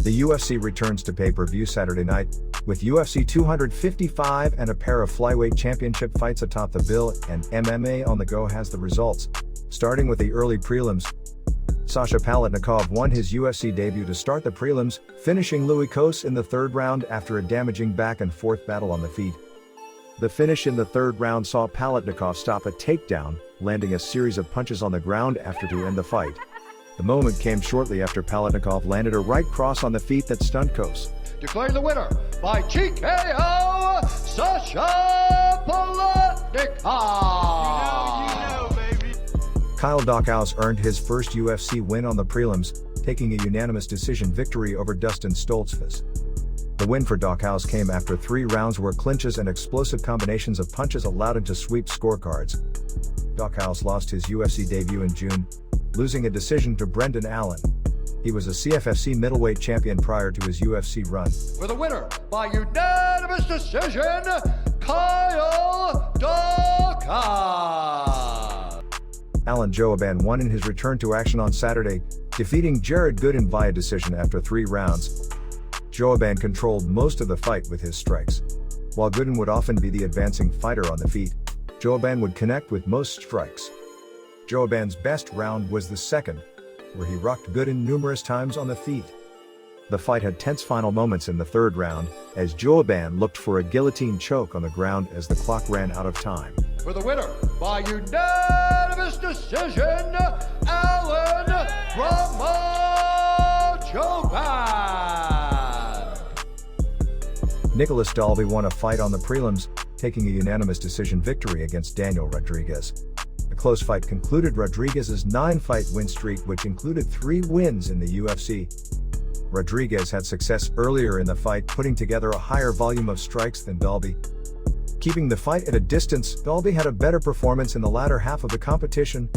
The UFC returns to pay-per-view Saturday night, with UFC 255 and a pair of flyweight championship fights atop the bill, and MMA on the go has the results. Starting with the early prelims, Sasha Paletnikov won his UFC debut to start the prelims, finishing Daukaus in the third round after a damaging back-and-forth battle on the feet. The finish in the third round saw Paletnikov stop a takedown, landing a series of punches on the ground after to end the fight. The moment came shortly after Paletnikov landed a right cross on the feet that stunned Daukaus. Declaring the winner by TKO, Sasha Paletnikov! Baby. Kyle Daukaus earned his first UFC win on the prelims, taking a unanimous decision victory over Dustin Stoltzfus. The win for Daukaus came after 3 rounds where clinches and explosive combinations of punches allowed him to sweep scorecards. Daukaus lost his UFC debut in June, losing a decision to Brendan Allen. He was a CFFC middleweight champion prior to his UFC run. For the winner by unanimous decision, Kyle Daukaus! Alan Jouban won in his return to action on Saturday, defeating Jared Gooden via decision after 3 rounds. Jouban controlled most of the fight with his strikes. While Gooden would often be the advancing fighter on the feet, Jouban would connect with most strikes. Jouban's best round was the second, where he rocked Gooden numerous times on the feet. The fight had tense final moments in the third round, as Jouban looked for a guillotine choke on the ground as the clock ran out of time. For the winner by unanimous decision, Alan Jouban! Nicholas Dalby won a fight on the prelims, taking a unanimous decision victory against Daniel Rodriguez. The close fight concluded Rodriguez's 9-fight win streak, which included 3 wins in the UFC. Rodriguez had success earlier in the fight, putting together a higher volume of strikes than Dalby. Keeping the fight at a distance, Dalby had a better performance in the latter half of the competition.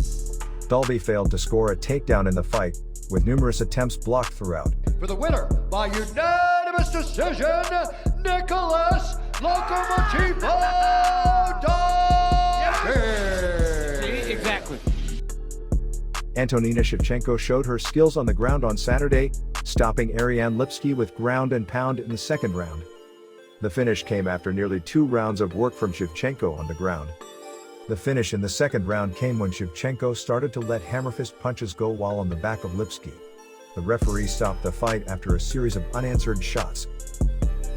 Dalby failed to score a takedown in the fight, with numerous attempts blocked throughout. For the winner by unanimous decision, Nicholas Locomotivo Dalby! Valentina Shevchenko showed her skills on the ground on Saturday, stopping Ariane Lipski with ground and pound in the second round. The finish came after nearly 2 rounds of work from Shevchenko on the ground. The finish in the second round came when Shevchenko started to let hammerfist punches go while on the back of Lipski. The referee stopped the fight after a series of unanswered shots.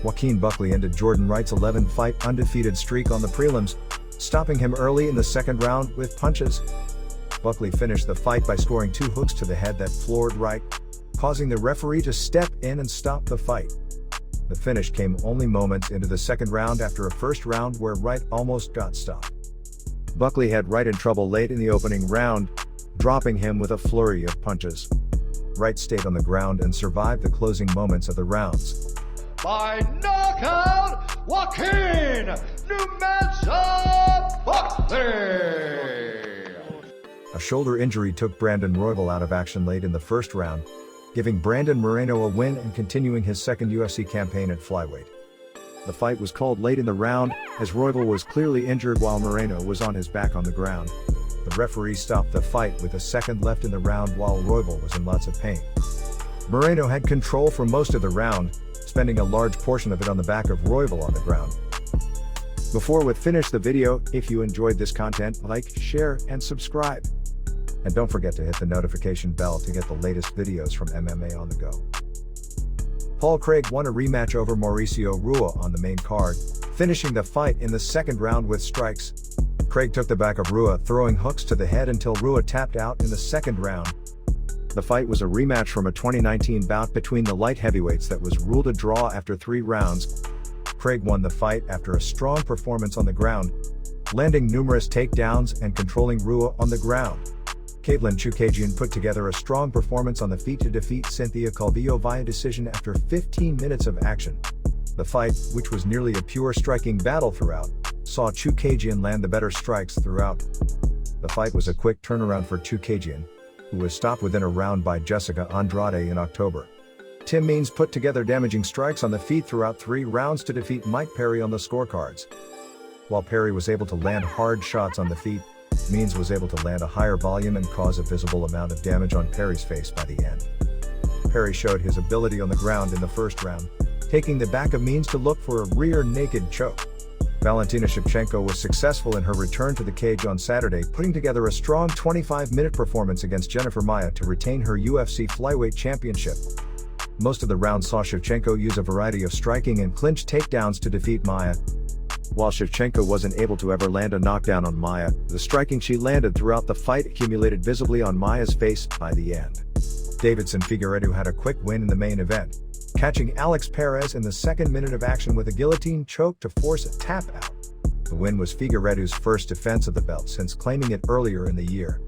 Joaquin Buckley ended Jordan Wright's 11-fight undefeated streak on the prelims, stopping him early in the second round with punches. Buckley finished the fight by scoring 2 hooks to the head that floored Wright, causing the referee to step in and stop the fight. The finish came only moments into the second round after a first round where Wright almost got stopped. Buckley had Wright in trouble late in the opening round, dropping him with a flurry of punches. Wright stayed on the ground and survived the closing moments of the rounds. By knockout, Joaquin Buckley! A shoulder injury took Brandon Royval out of action late in the first round, giving Brandon Moreno a win and continuing his second UFC campaign at flyweight. The fight was called late in the round, as Royval was clearly injured while Moreno was on his back on the ground. The referee stopped the fight with a second left in the round while Royval was in lots of pain. Moreno had control for most of the round, spending a large portion of it on the back of Royval on the ground. Before we finish the video, if you enjoyed this content, like, share, and subscribe. And don't forget to hit the notification bell to get the latest videos from MMA on the go. Paul Craig won a rematch over Mauricio Rua on the main card, finishing the fight in the second round with strikes. Craig took the back of Rua, throwing hooks to the head until Rua tapped out in the second round. The fight was a rematch from a 2019 bout between the light heavyweights that was ruled a draw after 3 rounds. Craig won the fight after a strong performance on the ground, landing numerous takedowns and controlling Rua on the ground. Caitlin Chookagian put together a strong performance on the feet to defeat Cynthia Calvillo via decision after 15 minutes of action. The fight, which was nearly a pure striking battle throughout, saw Chookagian land the better strikes throughout. The fight was a quick turnaround for Chookagian, who was stopped within a round by Jessica Andrade in October. Tim Means put together damaging strikes on the feet throughout 3 rounds to defeat Mike Perry on the scorecards. While Perry was able to land hard shots on the feet, Means was able to land a higher volume and cause a visible amount of damage on Perry's face by the end. Perez showed his ability on the ground in the first round, taking the back of means to look for a rear naked choke. Valentina Shevchenko was successful in her return to the cage on Saturday, putting together a strong 25-minute performance against Jennifer Maia to retain her UFC flyweight championship. Most of the round saw Shevchenko use a variety of striking and clinch takedowns to defeat Maia. While Shevchenko wasn't able to ever land a knockdown on Maia, the striking she landed throughout the fight accumulated visibly on Maia's face by the end. Deiveson Figueiredo had a quick win in the main event, catching Alex Perez in the second minute of action with a guillotine choke to force a tap out. The win was Figueiredo's first defense of the belt since claiming it earlier in the year.